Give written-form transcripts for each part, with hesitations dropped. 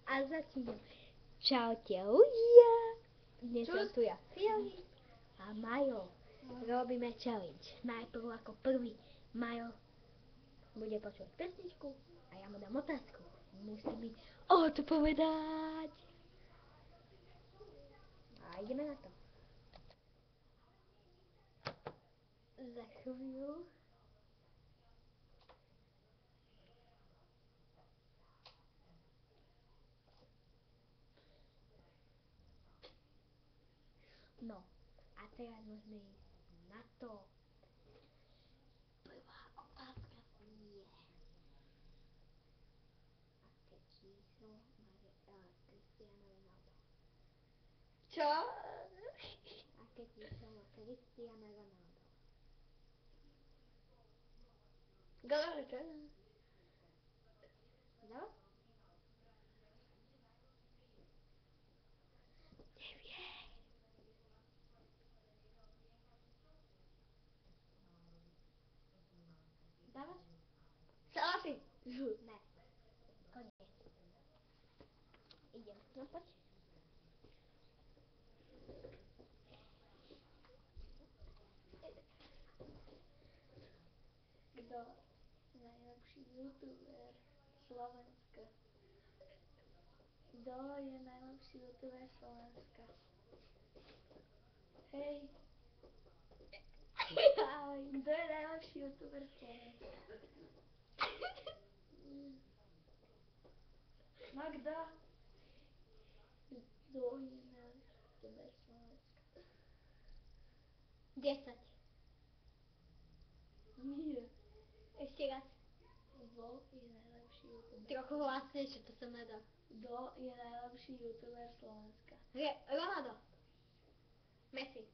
A začínam. Čaute ľudia. Dnes som tu ja Fiali a Majo. Robíme challenge. Najprv ako prvý Majo bude počuť pesničku a ja mu dám otázku. Musí mi odpovedať. A ideme na to. Za chvíľu. No, a teraz môžeme ísť na to. Prvá otázka je. Aké číslo má Cristiano Ronaldo? Čo? Aké číslo má Cristiano Ronaldo? Goľa, No? Nevie. Dávaš? Salafi. Ne. Koniec. Idem. No poď. Kto najlepší youtuber Slovenska? Kto je najlepší youtuber Slovenska? Hej. Kto je najlepší youtuber Slovenska? No kto? Kto je najlepší youtuber Slovenska? 10. Nie. Ešte raz. Kto je najlepší youtuber? Trochu hlasnejšie, to sa nedá. Kto je najlepší youtuber Slovenska? Ronaldo. Messi.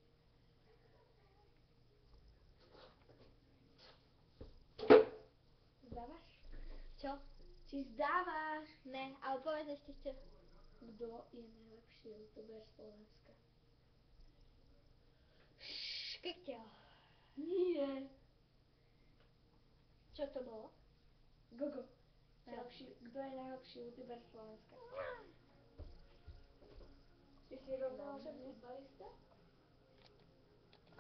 Zdávaš? Čo? Či zdávaš? Ne, ale povedz ešte čo. Kto je najlepší youtuber Slovenska? Škrtel. Nie. Čo to bolo? Gogo. Kto je najlepší youtuber Slovenska? Ty si rovnal, že futbalista?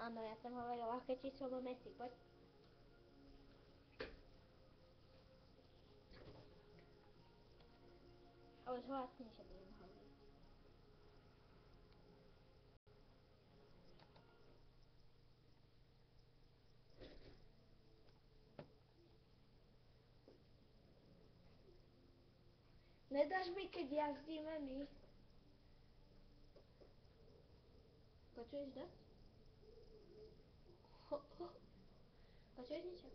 Áno, ja som hovorila, aké číslo má Messi, poď. Ale už hlasnejšie budem hovoriť. Nedáš mi, keď jazdíme my? Počuješ dosť? Počuješ niečo?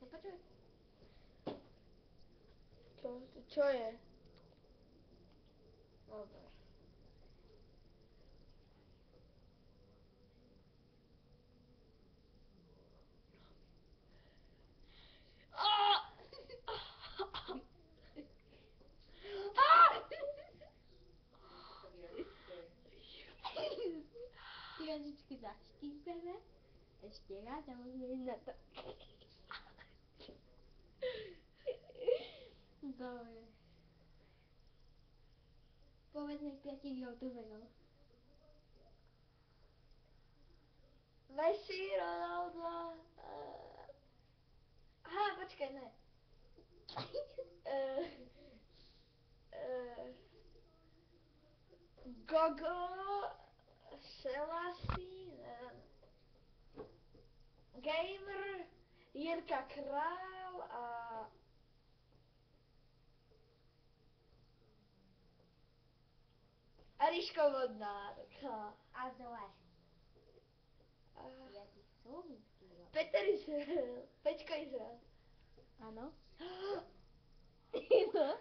Nepočuješ? Čo je? Dobre. Trošičku zaštípeme. Ešte raz a môžeme ísť na to. Dobre. Povedz mi 5 youtuberov. Messi, Ronaldo. Aha, počkaj, ne. Gogo, Selasi, Gamer, Jirka Král a Eliško Vodnárka. A zle. A Jaký slovenský rok. Peter Izrael. Peťko Izrael. Áno. No.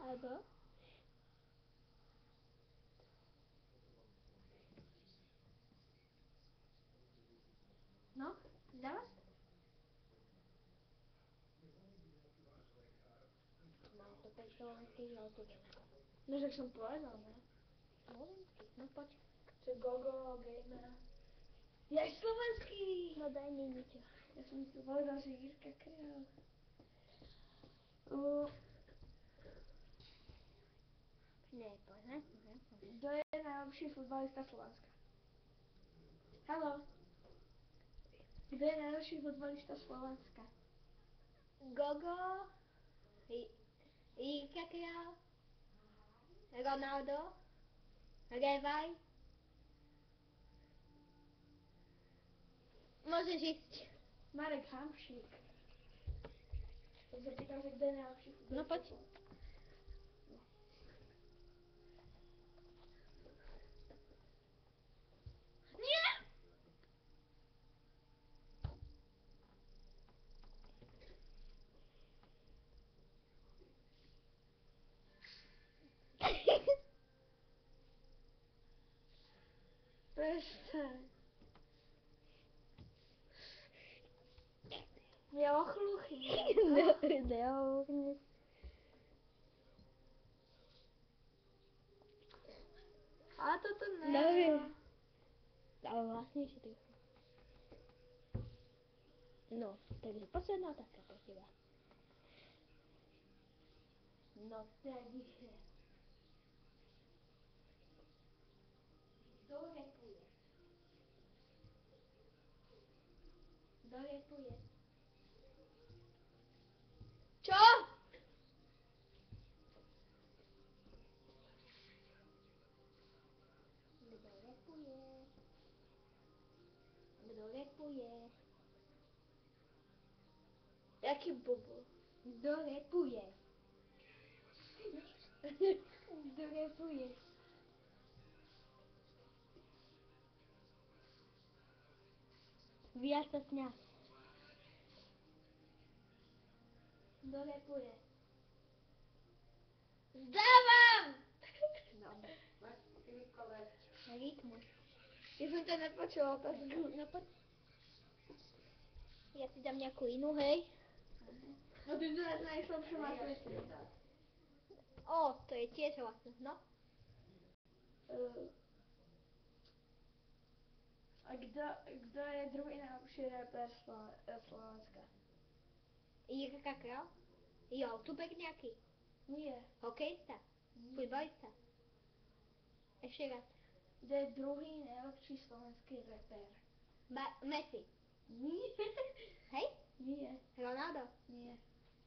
Áno. No, dávaš? Mám tu 5 slovenských youtuberov. No, že som povedal, ne? Slovenských? No poď. Že Gogo, Gamer. Ja aj slovenský. No daj mi niečo. Ja som si povedal, že Jirka Král. Kto je najlepší futbalista Slovenska? Haló? Kto je najlepší futbalista Slovenska? Gogo, Jirka Král, Ronaldo, Revaj. Môžeš ísť. Marek Hamšík. To sa pýtam, že kto je najlepší futbalista? No poď. Nie! Prestaň. Je ochluchý. Nehovni. Ale toto ne. Dobre. Ale hlasnejšie trochu. No, takže posledná otázka pre teba. No takže. Kto repuje? Kto repuje? Čo? Kto repuje? Kto repuje? Jaký bubl? Kto repuje? Kto repuje? Viac sa sňa. Kto repuje? Zdávam! Dobre. Rytmus. Ja som ťa nepočula otázku. No poď. Ja si dám nejakú inú, hej. No ty teraz najslabšiu maturitu. To je tiež hlasno, no. A kto je druhý najlepší rapper Slovenska? Jirka Král? Youtuber nejaký? Nie. Hokejista? Futbalista? Ešte raz. Kto je druhý najlepší slovenský rapper? Messi? Nie. Hej? Nie. Ronaldo? Nie.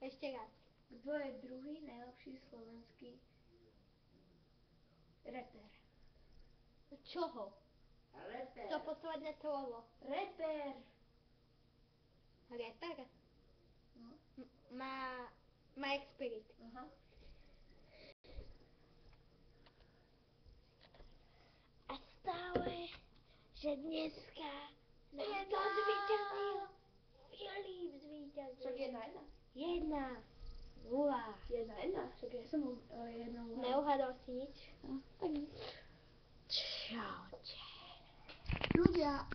Ešte raz. Kto je druhý najlepší slovenský rapper? Čoho? Rapper. To posledné slovo. Rapper. Rapper? No. Má Spirit. Aha. A stále, že dneska nám to zvíťazil. Filip zvíťazil. Však 1-1. 1-0. 1-1. Však ja som 1-0. Neuhadol si nič? No, tak Čaute. ľudia,